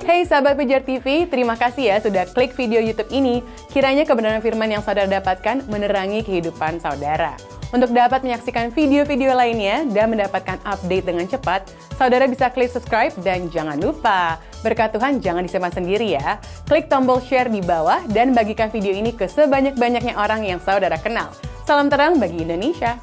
Hey sahabat Pijar TV, terima kasih ya sudah klik video YouTube ini. Kiranya kebenaran firman yang saudara dapatkan menerangi kehidupan saudara. Untuk dapat menyaksikan video-video lainnya dan mendapatkan update dengan cepat, saudara bisa klik subscribe dan jangan lupa, berkat Tuhan jangan disimpan sendiri ya. Klik tombol share di bawah dan bagikan video ini ke sebanyak-banyaknya orang yang saudara kenal. Salam terang bagi Indonesia.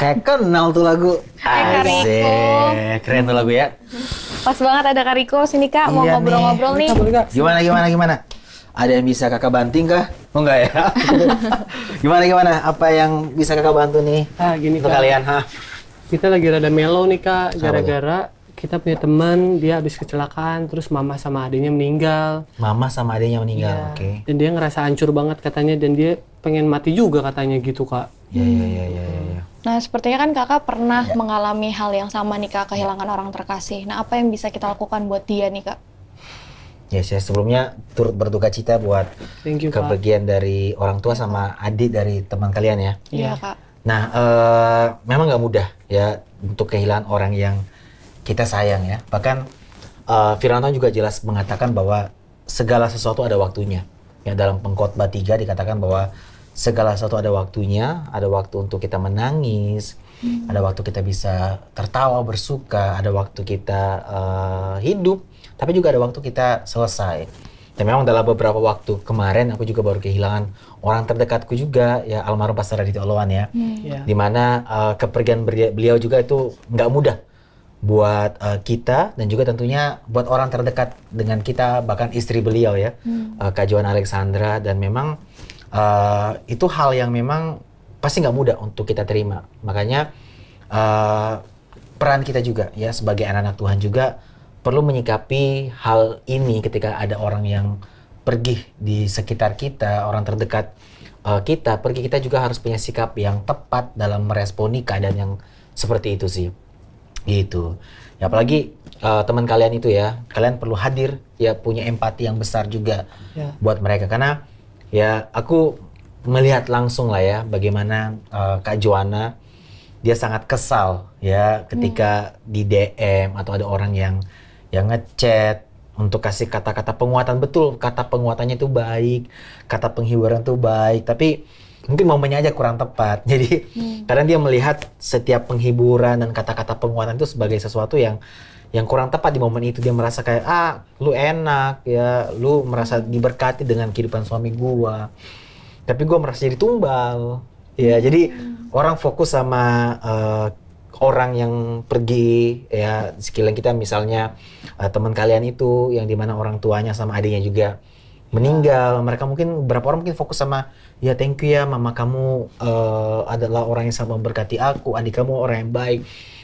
Kayak kenal tuh lagu. Asik, keren tuh lagu ya. Pas banget ada Kak Riko sini Kak, mau ngobrol-ngobrol nih. Gimana? Ada yang bisa kakak banting kah? Oh enggak ya? Gimana? Apa yang bisa kakak bantu nih Gini untuk Kak, kalian? kita lagi rada mellow nih Kak, Kenapa gara-gara kita punya teman, dia habis kecelakaan, terus mama sama adiknya meninggal. Mama sama adiknya meninggal, Iya. oke. Dan dia ngerasa hancur banget katanya, dan dia pengen mati juga katanya gitu Kak. Iya. Nah, sepertinya kan kakak pernah mengalami hal yang sama nih kak, kehilangan orang terkasih. Nah, apa yang bisa kita lakukan buat dia nih kak? Ya, saya sebelumnya turut berduka cita buat Thank you Kak. kepergian dari orang tua sama adik dari teman kalian ya. Iya kak. Nah, memang nggak mudah ya untuk kehilangan orang yang kita sayang ya. Bahkan firman Tuhan juga jelas mengatakan bahwa segala sesuatu ada waktunya. Ya, dalam Pengkhotbah 3 dikatakan bahwa segala sesuatu ada waktunya, ada waktu untuk kita menangis, ada waktu kita bisa tertawa, bersuka, ada waktu kita hidup, tapi juga ada waktu kita selesai. Dan memang dalam beberapa waktu kemarin aku juga baru kehilangan orang terdekatku juga, ya almarhum Pastor Raditya Oloan ya. Iya. Dimana kepergian beliau juga itu nggak mudah buat kita dan juga tentunya buat orang terdekat dengan kita, bahkan istri beliau ya, Kak Joan Alexandra. Dan memang itu hal yang memang pasti nggak mudah untuk kita terima. Makanya peran kita juga ya sebagai anak-anak Tuhan juga perlu menyikapi hal ini ketika ada orang yang pergi di sekitar kita, orang terdekat kita pergi, kita juga harus punya sikap yang tepat dalam meresponi keadaan yang seperti itu sih. Gitu. Ya apalagi teman kalian itu ya, kalian perlu hadir ya, punya empati yang besar juga buat mereka, karena ya aku melihat langsung lah ya bagaimana Kak Joanna dia sangat kesal ya ketika di DM atau ada orang yang ngechat untuk kasih kata-kata penguatan. Betul, kata penguatannya itu baik, kata penghiburan itu baik, tapi mungkin momennya aja kurang tepat. Jadi kadang dia melihat setiap penghiburan dan kata-kata penguatan itu sebagai sesuatu yang kurang tepat di momen itu. Dia merasa kayak, lu enak ya, lu merasa diberkati dengan kehidupan suami gua, tapi gua merasa jadi tumbal. Ya, jadi orang fokus sama orang yang pergi ya di sekeliling kita, misalnya teman kalian itu yang dimana orang tuanya sama adiknya juga meninggal. Mereka mungkin, beberapa orang mungkin fokus sama, ya thank you ya mama kamu adalah orang yang sangat memberkati aku, adik kamu orang yang baik.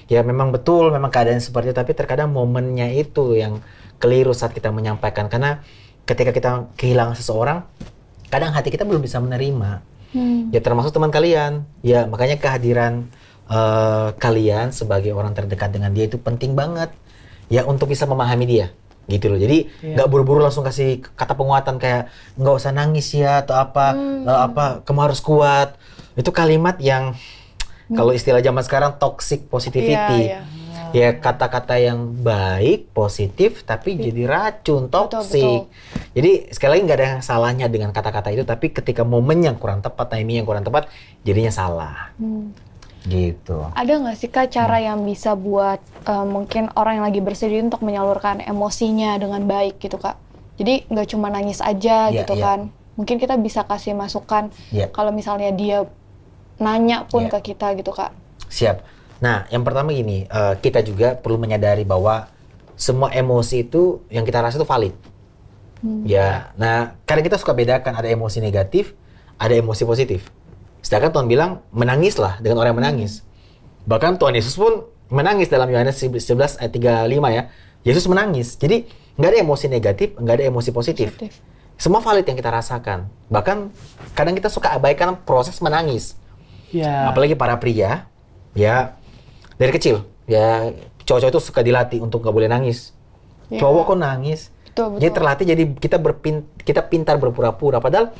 Ya memang betul, memang keadaan seperti itu, tapi terkadang momennya itu yang keliru saat kita menyampaikan. Karena ketika kita kehilangan seseorang, kadang hati kita belum bisa menerima. Ya termasuk teman kalian. Ya makanya kehadiran kalian sebagai orang terdekat dengan dia itu penting banget ya untuk bisa memahami dia gitu loh. Jadi nggak buru-buru langsung kasih kata penguatan kayak nggak usah nangis ya atau apa, kamu harus kuat. Itu kalimat yang kalau istilah zaman sekarang toxic positivity. Ya kata-kata yang baik, positif, tapi jadi racun, toxic. Jadi sekali lagi nggak ada yang salahnya dengan kata-kata itu, tapi ketika momen yang kurang tepat, timing yang kurang tepat, jadinya salah. Gitu. Ada nggak sih kak cara yang bisa buat mungkin orang yang lagi bersedih untuk menyalurkan emosinya dengan baik gitu kak? Jadi nggak cuma nangis aja gitu kan? Mungkin kita bisa kasih masukan kalau misalnya dia nanya pun ke kita gitu kak. Siap. Nah yang pertama gini, kita juga perlu menyadari bahwa semua emosi itu yang kita rasa itu valid. Ya, nah kadang kita suka bedakan ada emosi negatif, ada emosi positif. Sedangkan Tuhan bilang menangislah dengan orang yang menangis. Bahkan Tuhan Yesus pun menangis dalam Yohanes 11 ayat 35 ya. Yesus menangis. Jadi nggak ada emosi negatif, nggak ada emosi positif. Semua valid yang kita rasakan. Bahkan kadang kita suka abaikan proses menangis. Apalagi para pria, ya dari kecil ya cowok-cowok itu suka dilatih untuk nggak boleh nangis. Cowok kok nangis? Betul. Jadi terlatih, jadi kita pintar berpura-pura. Padahal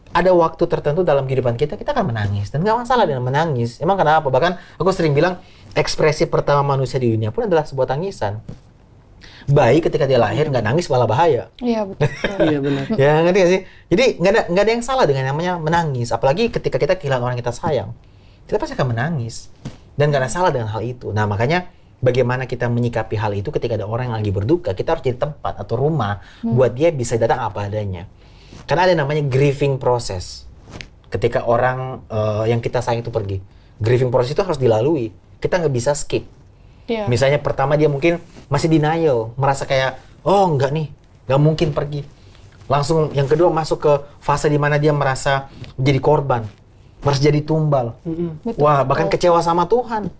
ada waktu tertentu dalam kehidupan kita akan menangis. Dan nggak masalah dengan menangis. Emang kenapa? Bahkan aku sering bilang, ekspresi pertama manusia di dunia pun adalah sebuah tangisan. Bayi ketika dia lahir nggak nangis malah bahaya. Iya betul. Iya benar. Ya ngerti nggak sih? Jadi nggak ada yang salah dengan namanya menangis. Apalagi ketika kita kehilangan orang kita sayang, kita pasti akan menangis. Dan nggak ada salah dengan hal itu. Nah makanya bagaimana kita menyikapi hal itu ketika ada orang yang lagi berduka, kita harus jadi tempat atau rumah buat dia bisa datang apa adanya. Karena ada namanya grieving process. Ketika orang yang kita sayang itu pergi, grieving process itu harus dilalui. Kita nggak bisa skip. Misalnya pertama dia mungkin masih denial, merasa kayak, oh enggak nih, nggak mungkin pergi. Langsung yang kedua masuk ke fase di mana dia merasa menjadi korban, merasa jadi tumbal. Betul, Wah, bahkan kecewa sama Tuhan.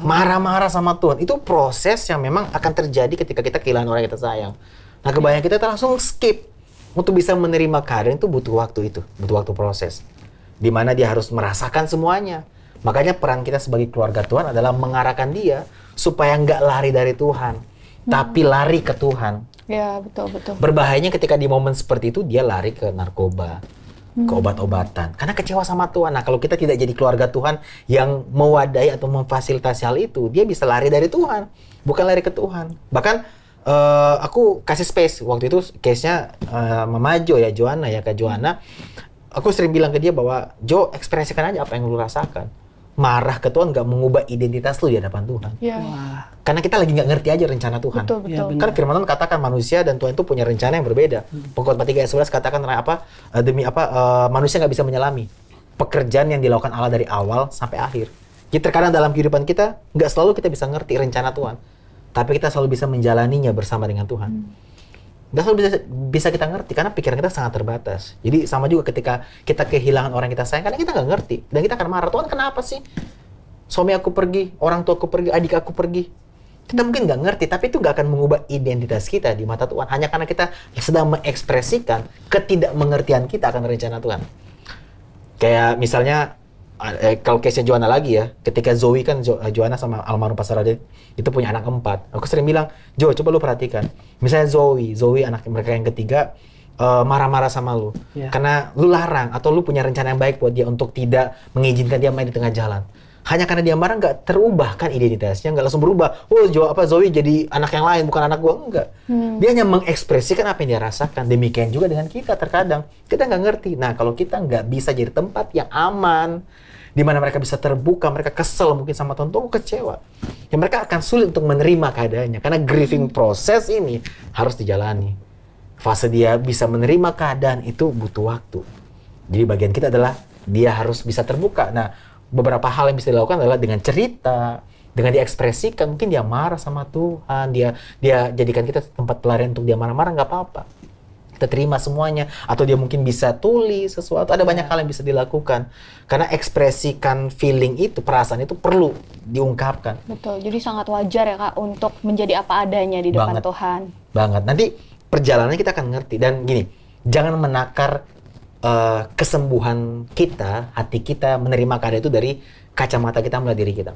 Marah-marah sama Tuhan. Itu proses yang memang akan terjadi ketika kita kehilangan orang yang kita sayang. Nah, kebanyakan kita langsung skip. Untuk bisa menerima keadaan itu butuh waktu proses. Di mana dia harus merasakan semuanya. Makanya peran kita sebagai keluarga Tuhan adalah mengarahkan dia supaya nggak lari dari Tuhan, tapi lari ke Tuhan. Ya, betul. Berbahayanya ketika di momen seperti itu dia lari ke narkoba, ke obat-obatan. Karena kecewa sama Tuhan. Nah, kalau kita tidak jadi keluarga Tuhan yang mewadai atau memfasilitasi hal itu, dia bisa lari dari Tuhan, bukan lari ke Tuhan. Bahkan aku kasih space. Waktu itu case-nya Mama Jo ya, Kak Joanna. Aku sering bilang ke dia bahwa, Jo, ekspresikan aja apa yang lu rasakan. Marah ke Tuhan nggak mengubah identitas lu di hadapan Tuhan. Ya. Karena kita lagi nggak ngerti aja rencana Tuhan. Betul. Ya, benar. Kan firman Tuhan katakan manusia dan Tuhan itu punya rencana yang berbeda. Pengkhotbah 3 ayat 11 katakan manusia nggak bisa menyelami pekerjaan yang dilakukan Allah dari awal sampai akhir. Jadi terkadang dalam kehidupan kita nggak selalu kita bisa ngerti rencana Tuhan, tapi kita selalu bisa menjalaninya bersama dengan Tuhan. Nggak selalu bisa kita ngerti karena pikiran kita sangat terbatas. Jadi sama juga ketika kita kehilangan orang yang kita sayang, karena kita nggak ngerti dan kita akan marah. Tuhan, kenapa sih suami aku pergi, orang tua aku pergi, adik aku pergi? Kita mungkin nggak ngerti, tapi itu nggak akan mengubah identitas kita di mata Tuhan. Hanya karena kita sedang mengekspresikan ketidakmengertian kita akan rencana Tuhan. Kayak misalnya, kalau case-nya Joanna lagi ya, ketika Zoe kan, Joanna sama almarhum Pastor Radit, itu punya anak 4. Aku sering bilang, Jo, coba lu perhatikan. Misalnya Zoe anak mereka yang ketiga, marah-marah sama lu. Yeah. Karena lu larang, atau lu punya rencana yang baik buat dia untuk tidak mengizinkan dia main di tengah jalan. Hanya karena dia marah nggak terubah kan identitasnya, nggak langsung berubah. Oh, Zoe jadi anak yang lain, bukan anak gua, enggak. Dia hanya mengekspresikan apa yang dia rasakan. Demikian juga dengan kita terkadang. Kita nggak ngerti. Nah, kalau kita nggak bisa jadi tempat yang aman, di mana mereka bisa terbuka, mereka kesel mungkin sama Tuhan, tuh kecewa. Ya mereka akan sulit untuk menerima keadaannya. Karena grieving proses ini harus dijalani. Fase dia bisa menerima keadaan itu butuh waktu. Jadi bagian kita adalah dia harus bisa terbuka. Nah, beberapa hal yang bisa dilakukan adalah dengan cerita, dengan diekspresikan. Mungkin dia marah sama Tuhan, dia jadikan kita tempat pelarian untuk dia marah-marah, nggak apa-apa. Kita terima semuanya. Atau dia mungkin bisa tulis sesuatu. Ada banyak hal yang bisa dilakukan. Karena ekspresikan feeling itu, perasaan itu perlu diungkapkan. Betul. Jadi sangat wajar ya Kak untuk menjadi apa adanya di depan Tuhan. Banget. Nanti perjalanannya kita akan ngerti. Dan gini, jangan menakar kesembuhan kita, hati kita menerima keadaan itu dari kacamata kita melihat diri kita.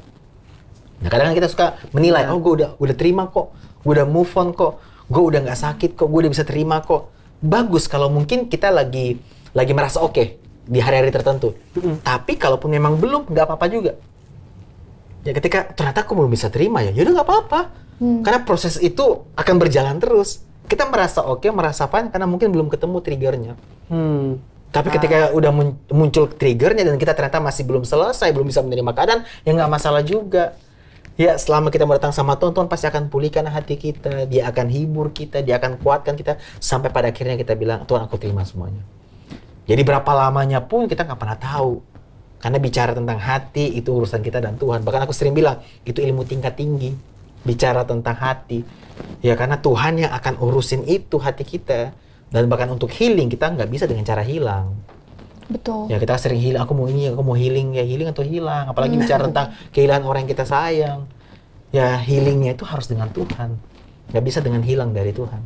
Nah, kadang-kadang kita suka menilai, oh gue udah terima kok, gue udah move on kok, gue udah nggak sakit kok, gue udah bisa terima kok. Bagus kalau mungkin kita lagi merasa oke di hari-hari tertentu. Tapi kalaupun memang belum, nggak apa-apa juga. Ya ketika ternyata aku belum bisa terima ya udah nggak apa-apa. Karena proses itu akan berjalan terus. Kita merasa oke, merasa fine karena mungkin belum ketemu triggernya. Tapi ketika udah muncul triggernya dan kita ternyata masih belum selesai, belum bisa menerima keadaan, ya nggak masalah juga. Ya selama kita datang sama Tuhan, Tuhan pasti akan pulihkan hati kita, Dia akan hibur kita, Dia akan kuatkan kita, sampai pada akhirnya kita bilang, Tuhan aku terima semuanya. Jadi berapa lamanya pun kita nggak pernah tahu. Karena bicara tentang hati, itu urusan kita dan Tuhan. Bahkan aku sering bilang, itu ilmu tingkat tinggi. Bicara tentang hati. Ya karena Tuhan yang akan urusin itu hati kita. Dan bahkan untuk healing kita nggak bisa dengan cara hilang. Betul. Ya kita sering healing, aku mau healing, ya healing atau hilang. Apalagi bicara tentang kehilangan orang yang kita sayang. Ya healingnya itu harus dengan Tuhan. Nggak bisa dengan hilang dari Tuhan.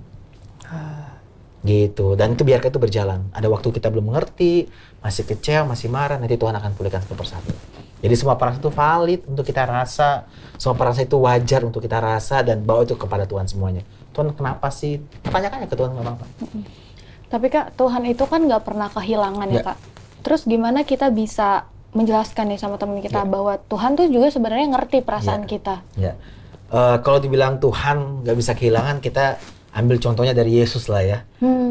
Gitu. Dan itu biarkan itu berjalan. Ada waktu kita belum mengerti, masih kecewa, masih marah, nanti Tuhan akan pulihkan satu persatu. Jadi semua perasaan itu valid untuk kita rasa, semua perasaan itu wajar untuk kita rasa, dan bawa itu kepada Tuhan semuanya. Tuhan kenapa sih? Tanyakan ke Tuhan, nggak apa-apa. Tapi Kak, Tuhan itu kan nggak pernah kehilangan ya Kak. Terus gimana kita bisa menjelaskan nih sama teman kita bahwa Tuhan tuh juga sebenarnya ngerti perasaan kita? Ya. Kalau dibilang Tuhan nggak bisa kehilangan, kita ambil contohnya dari Yesus lah ya.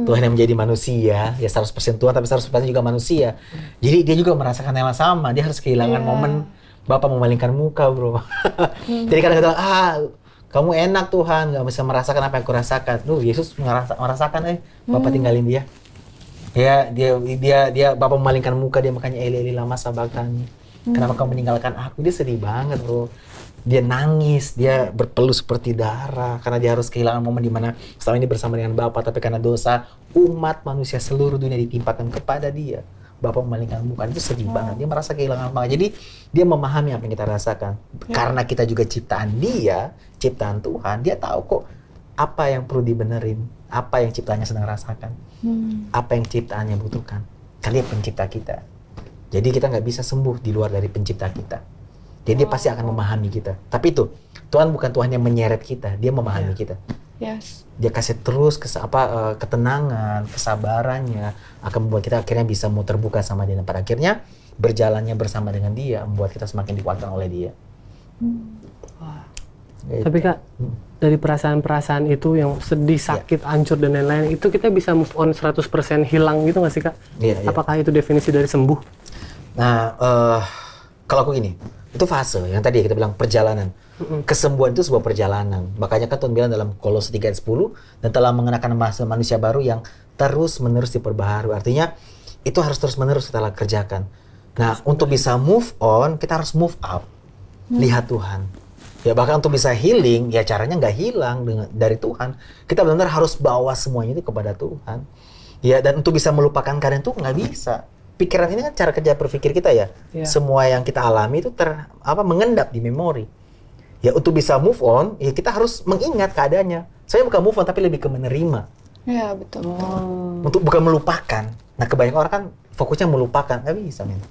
Tuhan yang menjadi manusia, ya 100% Tuhan tapi 100% juga manusia. Jadi dia juga merasakan yang sama. Dia harus kehilangan momen Bapak memalingkan muka, bro. Jadi kadang-kadang, kamu enak Tuhan, nggak bisa merasakan apa yang aku rasakan. Yesus merasakan, Bapak tinggalin dia. Ya, dia Bapak memalingkan muka, dia makanya Eli Eli lama sabachthani. Kenapa kamu meninggalkan aku? Dia sedih banget, bro. Dia nangis, dia berpeluh seperti darah karena dia harus kehilangan momen di mana selama ini bersama dengan Bapa, tapi karena dosa umat manusia seluruh dunia ditimpakan kepada dia. Bapa memalingkan muka, itu sedih banget. Dia merasa kehilangan banget. Jadi dia memahami apa yang kita rasakan. Karena kita juga ciptaan dia, ciptaan Tuhan, dia tahu kok apa yang perlu dibenerin, apa yang ciptaannya sedang rasakan, apa yang ciptaannya butuhkan. Karena dia pencipta kita. Jadi kita nggak bisa sembuh di luar dari pencipta kita. Jadi dia pasti akan memahami kita. Tapi itu, Tuhan bukan Tuhan yang menyeret kita, dia memahami kita. Yes. Dia kasih terus ketenangan, kesabarannya akan membuat kita akhirnya bisa mau terbuka sama dia. Dan pada akhirnya berjalannya bersama dengan dia membuat kita semakin dikuatkan oleh dia. Gitu. Tapi Kak, dari perasaan-perasaan itu yang sedih, sakit, hancur dan lain-lain, itu kita bisa move on 100% hilang gitu nggak sih Kak? Iya. Apakah itu definisi dari sembuh? Nah, kalau aku gini, itu fase yang tadi kita bilang perjalanan. Kesembuhan itu sebuah perjalanan. Makanya kan Tuhan bilang dalam Kolose 3 ayat 10, dan telah mengenakan manusia baru yang terus-menerus diperbaharui. Artinya itu harus terus-menerus kita kerjakan. Nah, untuk bisa move on, kita harus move up. Lihat Tuhan. Ya bahkan untuk bisa healing, ya caranya nggak hilang dari Tuhan. Kita benar-benar harus bawa semuanya itu kepada Tuhan. Ya, dan untuk bisa melupakan keadaan itu nggak bisa. Pikiran ini kan cara kerja berpikir kita ya. Semua yang kita alami itu mengendap di memori. Ya untuk bisa move on, ya kita harus mengingat keadaannya. Saya bukan move on tapi lebih ke menerima. Iya, betul. Untuk bukan melupakan. Nah kebanyakan orang kan fokusnya melupakan, nggak bisa men.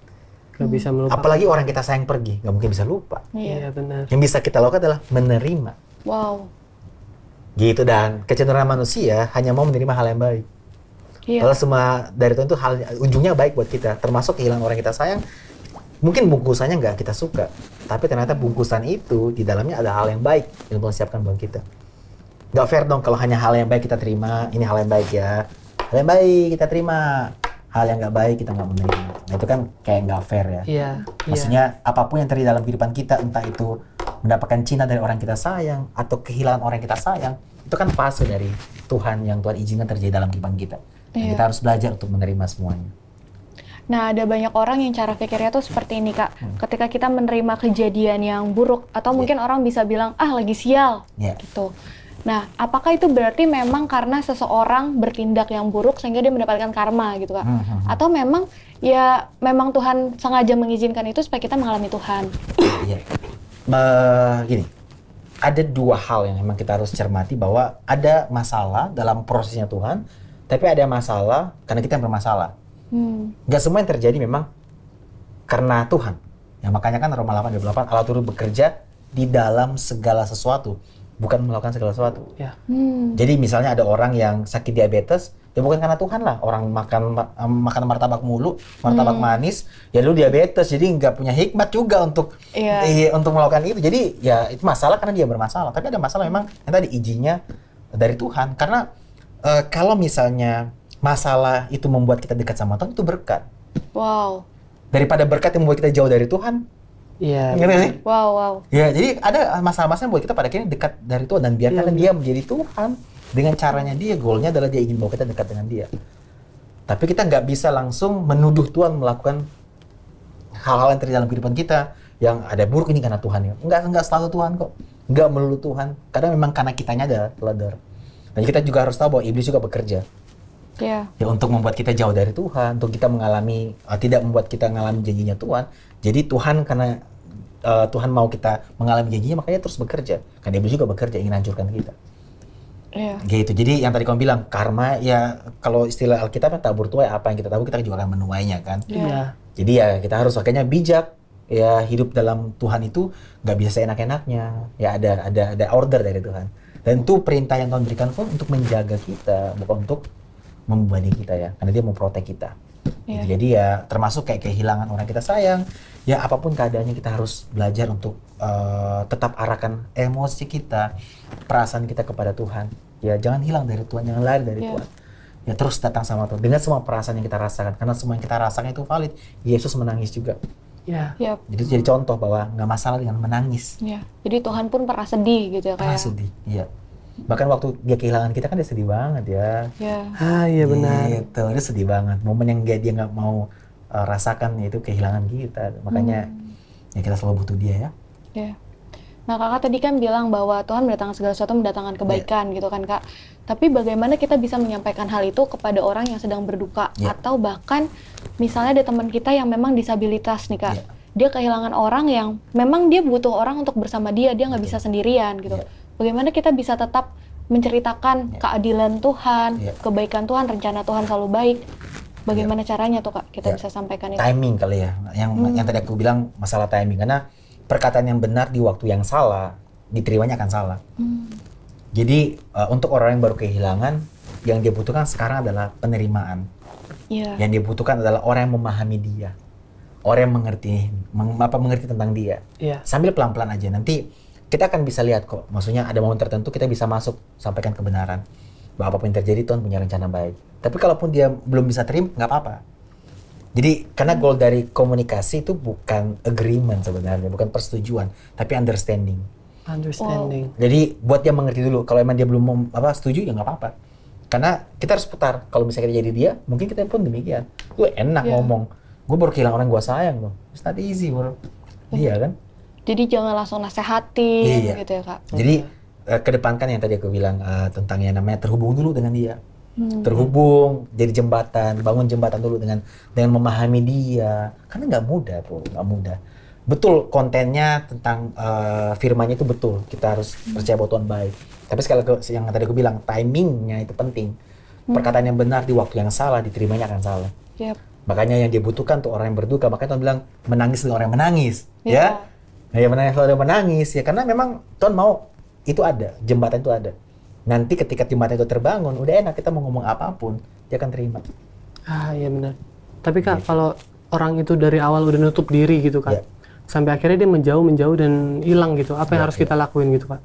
Nggak bisa melupakan. Apalagi orang kita sayang pergi, nggak mungkin bisa lupa. Iya benar. Yang bisa kita lakukan adalah menerima. Wow. Gitu, dan kecenderungan manusia hanya mau menerima hal yang baik. Iya. Kalau semua dari Tuhan itu ujungnya baik buat kita, termasuk kehilangan orang kita sayang. Mungkin bungkusannya nggak kita suka, tapi ternyata bungkusan itu di dalamnya ada hal yang baik yang Tuhan siapkan buat kita. Nggak fair dong kalau hanya hal yang baik kita terima, ini hal yang baik ya. Hal yang baik kita terima, hal yang nggak baik kita nggak menerima. Nah itu kan kayak nggak fair ya. Iya. Maksudnya apapun yang terjadi dalam kehidupan kita, entah itu mendapatkan cinta dari orang kita sayang atau kehilangan orang yang kita sayang, itu kan fase dari Tuhan yang Tuhan izinkan terjadi dalam kehidupan kita. Dan kita harus belajar untuk menerima semuanya. Nah, ada banyak orang yang cara pikirnya tuh seperti ini, Kak. Ketika kita menerima kejadian yang buruk, atau mungkin orang bisa bilang, lagi sial, gitu. Nah, apakah itu berarti memang karena seseorang bertindak yang buruk sehingga dia mendapatkan karma, gitu, Kak? Atau memang, ya memang Tuhan sengaja mengizinkan itu supaya kita mengalami Tuhan? Iya. Gini, ada dua hal yang memang kita harus cermati, bahwa ada masalah dalam prosesnya Tuhan, tapi ada masalah karena kita yang bermasalah. Nggak semua yang terjadi memang karena Tuhan. Ya makanya kan Roma 8:28, Allah turut bekerja di dalam segala sesuatu, bukan melakukan segala sesuatu. Ya. Jadi misalnya ada orang yang sakit diabetes, ya bukan karena Tuhan lah. Orang makan martabak mulu, martabak manis, ya dulu diabetes, jadi nggak punya hikmat juga untuk melakukan itu. Jadi ya itu masalah karena dia bermasalah. Tapi ada masalah memang yang tadi izinnya dari Tuhan. Karena kalau misalnya masalah itu membuat kita dekat sama Tuhan, itu berkat. Wow. Daripada berkat yang membuat kita jauh dari Tuhan. Iya. Ngerti sih? Wow. Ya, jadi ada masalah-masalah yang membuat kita pada akhirnya dekat dari Tuhan, dan biarkan dia menjadi Tuhan dengan caranya dia. Goalnya adalah dia ingin bawa kita dekat dengan dia. Tapi kita nggak bisa langsung menuduh Tuhan melakukan hal-hal yang terjadi dalam kehidupan kita yang ada buruk ini karena Tuhan ya. Nggak selalu Tuhan kok. Nggak melulu Tuhan. Kadang memang karena kitanya ada teladar. Dan kita juga harus tahu bahwa iblis juga bekerja. Ya untuk membuat kita jauh dari Tuhan, untuk kita mengalami tidak membuat kita mengalami janjinya Tuhan. Jadi Tuhan karena Tuhan mau kita mengalami janjinya, makanya terus bekerja. Karena iblis juga bekerja ingin hancurkan kita. Gitu. Jadi yang tadi kamu bilang karma, ya kalau istilah Alkitab tabur tuai, apa yang kita tahu kita juga akan menuainya kan. Jadi ya kita harus makanya bijak. Ya hidup dalam Tuhan itu nggak bisa seenak-enaknya. Ya ada order dari Tuhan. Dan itu perintah yang Tuhan berikan pun untuk menjaga kita, bukan untuk membebani kita ya, karena dia mau protek kita. Gitu. Jadi ya termasuk kayak kehilangan orang kita sayang, ya apapun keadaannya kita harus belajar untuk tetap arahkan emosi kita, perasaan kita kepada Tuhan. Ya jangan hilang dari Tuhan, jangan lari dari Tuhan. Ya terus datang sama Tuhan dengan semua perasaan yang kita rasakan, karena semua yang kita rasakan itu valid. Yesus menangis juga. Jadi itu jadi contoh bahwa nggak masalah dengan menangis. Jadi Tuhan pun pernah sedih gitu ya, kayak. Pernah sedih, iya. Bahkan waktu dia kehilangan kita kan dia sedih banget ya. Iya benar. Gitu, dia sedih banget. Momen yang dia nggak mau rasakan yaitu kehilangan kita. Makanya ya kita selalu butuh dia ya. Nah, Kakak tadi kan bilang bahwa Tuhan mendatangkan segala sesuatu, mendatangkan kebaikan gitu kan, Kak. Tapi bagaimana kita bisa menyampaikan hal itu kepada orang yang sedang berduka? Atau bahkan misalnya ada teman kita yang memang disabilitas nih, Kak. Dia kehilangan orang yang memang dia butuh orang untuk bersama dia nggak bisa sendirian gitu. Bagaimana kita bisa tetap menceritakan keadilan Tuhan, kebaikan Tuhan, rencana Tuhan selalu baik. Bagaimana caranya tuh, Kak, kita bisa sampaikan itu? Timing kali ya, yang tadi aku bilang masalah timing, karena perkataan yang benar di waktu yang salah, diterimanya akan salah. Jadi untuk orang yang baru kehilangan, yang dia butuhkan sekarang adalah penerimaan. Yang dia butuhkan adalah orang yang memahami dia, orang yang mengerti tentang dia. Sambil pelan-pelan aja, nanti kita akan bisa lihat kok. Maksudnya ada momen tertentu kita bisa masuk, sampaikan kebenaran. Bahwa apapun yang terjadi, Tuhan punya rencana baik. Tapi kalaupun dia belum bisa terima, nggak apa-apa. Jadi karena goal dari komunikasi itu bukan agreement sebenarnya, bukan persetujuan, tapi understanding. Jadi buat dia mengerti dulu. Kalau emang dia belum setuju ya nggak apa-apa. Karena kita harus putar. Kalau misalnya kita jadi dia, mungkin kita pun demikian. Gue enak ngomong. Gue baru kehilangan orang gue sayang loh. It's not easy bro. Iya kan? Jadi jangan langsung nasehatin gitu ya, Kak. Jadi kedepankan yang tadi aku bilang tentang yang namanya terhubung dulu dengan dia. Terhubung, jadi jembatan, bangun jembatan dulu dengan memahami dia. Karena nggak mudah bro, nggak mudah. Betul kontennya tentang firman-Nya itu betul. Kita harus percaya bahwa Tuhan baik. Tapi sekali lagi yang tadi aku bilang, timingnya itu penting. Perkataan yang benar di waktu yang salah, diterimanya akan salah. Makanya yang dia butuhkan tuh orang yang berduka. Makanya Tuhan bilang menangis dengan orang yang menangis, ya. Nah, yang menangis orang yang menangis ya, karena memang Tuhan mau itu ada, jembatan itu ada. Nanti ketika jembatan itu terbangun, udah enak kita mau ngomong apapun, dia akan terima. Iya benar. Tapi Kak, kalau orang itu dari awal udah nutup diri gitu kan, sampai akhirnya dia menjauh dan hilang gitu, apa yang harus kita lakuin gitu Kak?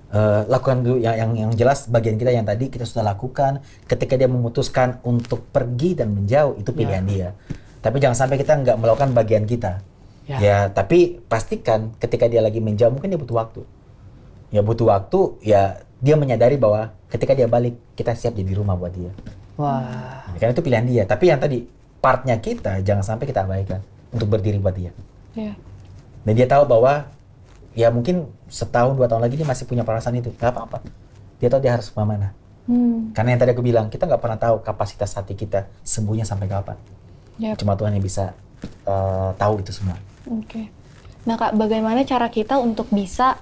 Lakukan dulu yang jelas bagian kita yang tadi kita sudah lakukan. Ketika dia memutuskan untuk pergi dan menjauh, itu pilihan dia. Tapi jangan sampai kita nggak melakukan bagian kita. Ya, tapi pastikan ketika dia lagi menjauh, mungkin dia butuh waktu. Ya butuh waktu, ya dia menyadari bahwa ketika dia balik, kita siap jadi rumah buat dia. Karena itu pilihan dia. Tapi yang tadi, partnya kita, jangan sampai kita abaikan untuk berdiri buat dia. Dan dia tahu bahwa, ya mungkin setahun, 2 tahun lagi dia masih punya perasaan itu. Gak apa-apa. Dia tahu dia harus kemana. Karena yang tadi aku bilang, kita nggak pernah tahu kapasitas hati kita sembuhnya sampai kapan. Cuma Tuhan yang bisa tahu itu semua. Nah Kak, bagaimana cara kita untuk bisa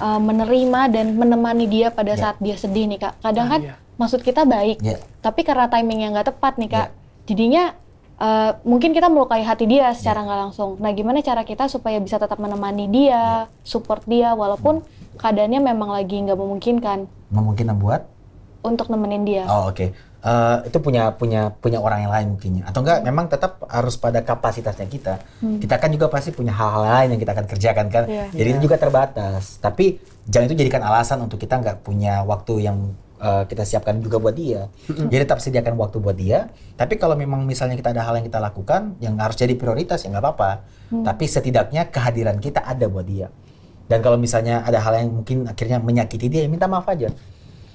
menerima dan menemani dia pada saat dia sedih nih Kak? Kadang kan maksud kita baik, tapi karena timing yang nggak tepat nih Kak, jadinya mungkin kita melukai hati dia secara nggak langsung. Nah gimana cara kita supaya bisa tetap menemani dia, support dia, walaupun keadaannya memang lagi nggak memungkinkan? Memungkinkan buat? Untuk nemenin dia. Itu punya orang yang lain mungkinnya, atau enggak memang tetap harus pada kapasitasnya kita. Kita kan juga pasti punya hal-hal lain yang kita akan kerjakan kan. Jadi itu juga terbatas. Tapi jangan itu jadikan alasan untuk kita nggak punya waktu yang kita siapkan juga buat dia. Jadi tetap sediakan waktu buat dia. Tapi kalau memang misalnya kita ada hal yang kita lakukan yang harus jadi prioritas ya nggak apa-apa. Tapi setidaknya kehadiran kita ada buat dia. Dan kalau misalnya ada hal yang mungkin akhirnya menyakiti dia, ya minta maaf aja.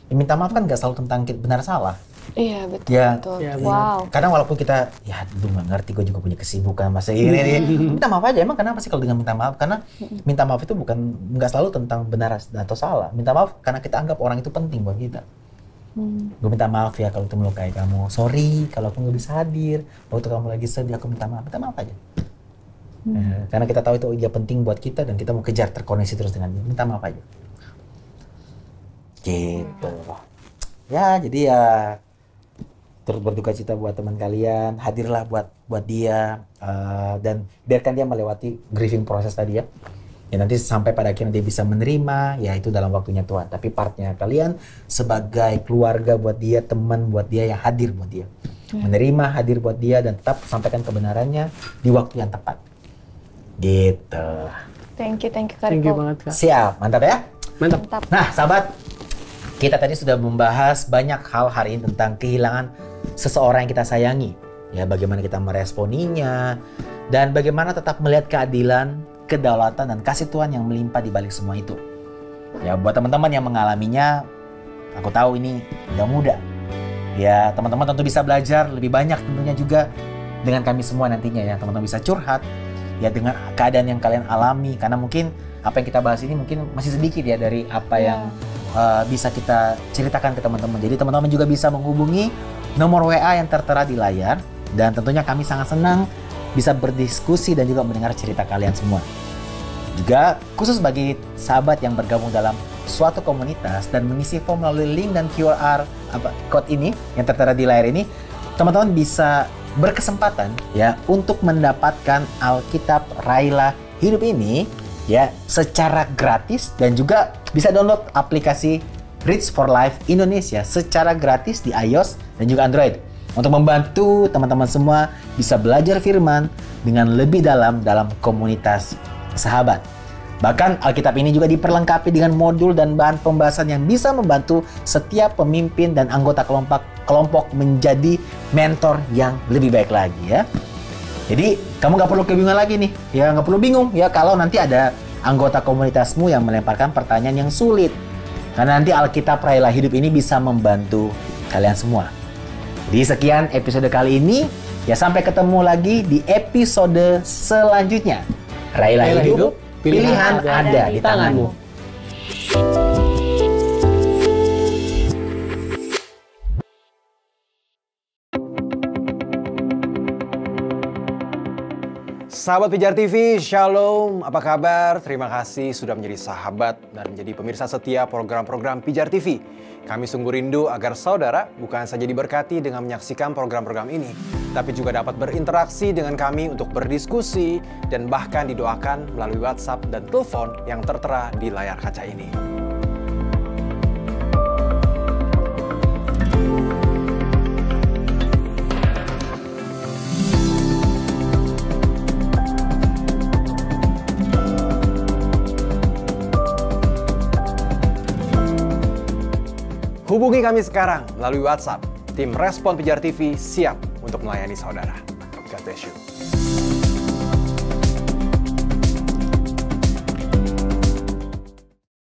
Ya, minta maaf kan nggak selalu tentang benar salah. Iya betul. Wow. Kadang walaupun kita, ya lu nggak ngerti, gue juga punya kesibukan masa ini. Minta maaf aja. Emang kenapa sih kalau dengan minta maaf? Karena minta maaf itu nggak selalu tentang benar atau salah. Minta maaf karena kita anggap orang itu penting buat kita. Gue minta maaf ya kalau itu melukai kamu. Sorry kalau aku nggak bisa hadir. Waktu kamu lagi sedih aku minta maaf. Minta maaf aja. Karena kita tahu itu dia penting buat kita dan kita mau kejar terkoneksi terus dengan dia. Minta maaf aja. Gitu. Ya jadi ya turut berduka cita buat teman kalian, hadirlah buat dia dan biarkan dia melewati grieving proses tadi ya. Ya nanti sampai pada akhirnya dia bisa menerima, ya itu dalam waktunya Tuhan. Tapi partnya kalian sebagai keluarga buat dia, teman buat dia yang hadir buat dia. Menerima, hadir buat dia dan tetap sampaikan kebenarannya di waktu yang tepat. Gitu. Thank you Kak Riko. Thank you banget Kak. Siap, mantap ya? Mantap. Nah sahabat, kita tadi sudah membahas banyak hal hari ini tentang kehilangan seseorang yang kita sayangi. Ya, bagaimana kita meresponinya dan bagaimana tetap melihat keadilan, kedaulatan dan kasih Tuhan yang melimpah di balik semua itu. Ya, buat teman-teman yang mengalaminya, aku tahu ini nggak mudah. Ya, teman-teman tentu bisa belajar lebih banyak tentunya juga dengan kami semua nantinya ya. Teman-teman bisa curhat, ya dengan keadaan yang kalian alami, karena mungkin apa yang kita bahas ini mungkin masih sedikit ya dari apa yang bisa kita ceritakan ke teman-teman. Jadi teman-teman juga bisa menghubungi nomor WA yang tertera di layar, dan tentunya kami sangat senang bisa berdiskusi dan juga mendengar cerita kalian semua. Juga khusus bagi sahabat yang bergabung dalam suatu komunitas dan mengisi form melalui link dan QR code ini yang tertera di layar ini, teman-teman bisa berkesempatan ya untuk mendapatkan Alkitab Raila Hidup ini ya secara gratis, dan juga bisa download aplikasi Reach for Life Indonesia secara gratis di iOS dan juga Android untuk membantu teman-teman semua bisa belajar firman dengan lebih dalam komunitas sahabat. Bahkan Alkitab ini juga diperlengkapi dengan modul dan bahan pembahasan yang bisa membantu setiap pemimpin dan anggota kelompok menjadi mentor yang lebih baik lagi ya. Jadi kamu nggak perlu kebingungan lagi nih, ya nggak perlu bingung ya kalau nanti ada anggota komunitasmu yang melemparkan pertanyaan yang sulit. Karena nanti Alkitab Raila Hidup ini bisa membantu kalian semua. Jadi sekian episode kali ini, ya sampai ketemu lagi di episode selanjutnya. Raila Hidup, pilihan ada di tanganmu. Sahabat Pijar TV, Shalom, apa kabar? Terima kasih sudah menjadi sahabat dan menjadi pemirsa setia program-program Pijar TV. Kami sungguh rindu agar saudara bukan saja diberkati dengan menyaksikan program-program ini, tapi juga dapat berinteraksi dengan kami untuk berdiskusi dan bahkan didoakan melalui WhatsApp dan telepon yang tertera di layar kaca ini. Hubungi kami sekarang melalui WhatsApp. Tim Respon Pijar TV siap untuk melayani saudara. God bless you.